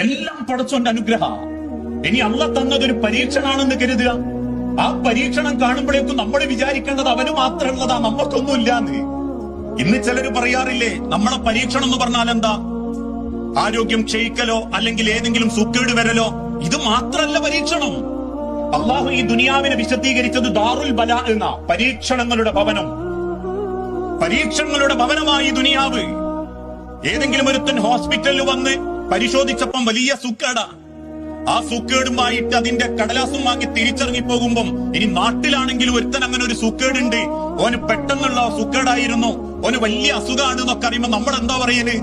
എല്ലാം പടച്ചോന്റെ അനുഗ്രഹ. ഇനി അള്ളാഹ് തന്നതൊരു പരീക്ഷണാണെന്ന് കരുതുക. ആ പരീക്ഷണം കാണുമ്പോഴേക്കും നമ്മൾ വിചാരിക്കേണ്ടത് അവന് മാത്രമുള്ളതാ, നമ്മക്കൊന്നുമില്ലാന്ന്. ഇന്ന് ചിലര് പറയാറില്ലേ, നമ്മളെ പരീക്ഷണം എന്ന് പറഞ്ഞാൽ എന്താ? ആരോഗ്യം ക്ഷയിക്കലോ അല്ലെങ്കിൽ ഏതെങ്കിലും സുക്കേട് വരലോ. ഇത് മാത്രല്ല പരീക്ഷണം. അള്ളാഹു ഈ ദുനിയാവിനെ വിശദീകരിച്ചത് ദാറുൽ ബലാ എന്ന പരീക്ഷണങ്ങളുടെ ഭവനം. പരീക്ഷണങ്ങളുടെ ഭവനമായി ദുനിയാവ്. ഏതെങ്കിലും ഒരുത്തൻ ഹോസ്പിറ്റലിൽ വന്ന് പരിശോധിച്ചപ്പം വലിയ സുക്കേടാ. ആ സുക്കേടുമായിട്ട് അതിന്റെ കടലാസും വാങ്ങി തിരിച്ചിറങ്ങി പോകുമ്പം ഇനി നാട്ടിലാണെങ്കിലും ഒരുത്തൻ അങ്ങനെ ഒരു സുക്കേടുണ്ട്, ഓന് പെട്ടെന്നുള്ള സുക്കേടായിരുന്നു, ഓന് വലിയ അസുഖമാണ് എന്നൊക്കെ അറിയുമ്പോ നമ്മൾ എന്താ പറയല്?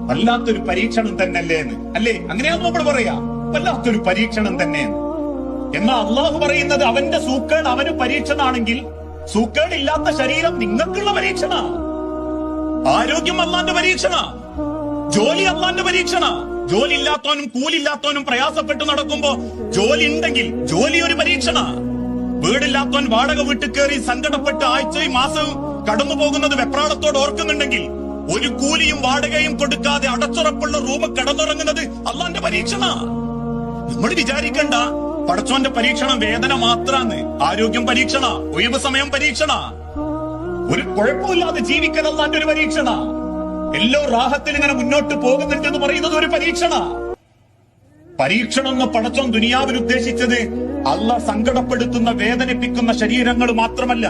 വല്ലാത്തൊരു പരീക്ഷണം തന്നെയല്ലേ എന്ന്, അല്ലേ? അങ്ങനെയാന്ന് നമ്മൾ പറയാ, വല്ലാത്തൊരു പരീക്ഷണം തന്നെ. എന്നാ അള്ളാഹു പറയുന്നത് അവന്റെ സൂക്കേട് അവന് പരീക്ഷണാണെങ്കിൽ സൂക്കേടില്ലാത്ത ശരീരം നിങ്ങൾക്കുള്ള പരീക്ഷണ. ആരോഗ്യം അള്ളാന്റെ പരീക്ഷണ. ജോലി അള്ളാന്റെ പരീക്ഷണ. ജോലി ഇല്ലാത്തവനും കൂലില്ലാത്തവനും പ്രയാസപ്പെട്ട് നടക്കുമ്പോ ജോലി ഉണ്ടെങ്കിൽ ജോലി ഒരു പരീക്ഷണ. വീടില്ലാത്തവൻ വാടക വീട്ടിൽ കയറി സങ്കടപ്പെട്ട് ആഴ്ചയും മാസവും കടന്നു പോകുന്നത് വെപ്രാളത്തോട് ഓർക്കുന്നുണ്ടെങ്കിൽ ഒരു കൂലിയും വാടകയും കൊടുക്കാതെ അടച്ചുറപ്പുള്ള റൂം കിടന്നുറങ്ങുന്നത് അള്ളാന്റെ പരീക്ഷണ. നമ്മൾ വിചാരിക്കണ്ട പടച്ചോന്റെ പരീക്ഷണം വേദന മാത്രാന്ന്. ആരോഗ്യം പരീക്ഷണ, ഒഴിവ് സമയം പരീക്ഷണ, ഒരു കുഴപ്പമില്ലാതെ ജീവിക്കൽ അള്ളാന്റെ ഒരു പരീക്ഷണ, എല്ലോ റാഹത്തിൽ ഇങ്ങനെ മുന്നോട്ട് പോകുന്നുണ്ടെന്ന് പറയുന്നത് ഒരു പരീക്ഷണ. പരീക്ഷണം എന്ന് പടച്ചോൻ ദുനിയാവിൽ ഉദ്ദേശിച്ചത് അള്ളാഹ് സങ്കടപ്പെടുത്തുന്ന വേദനിപ്പിക്കുന്ന ശരീരങ്ങൾ മാത്രമല്ല.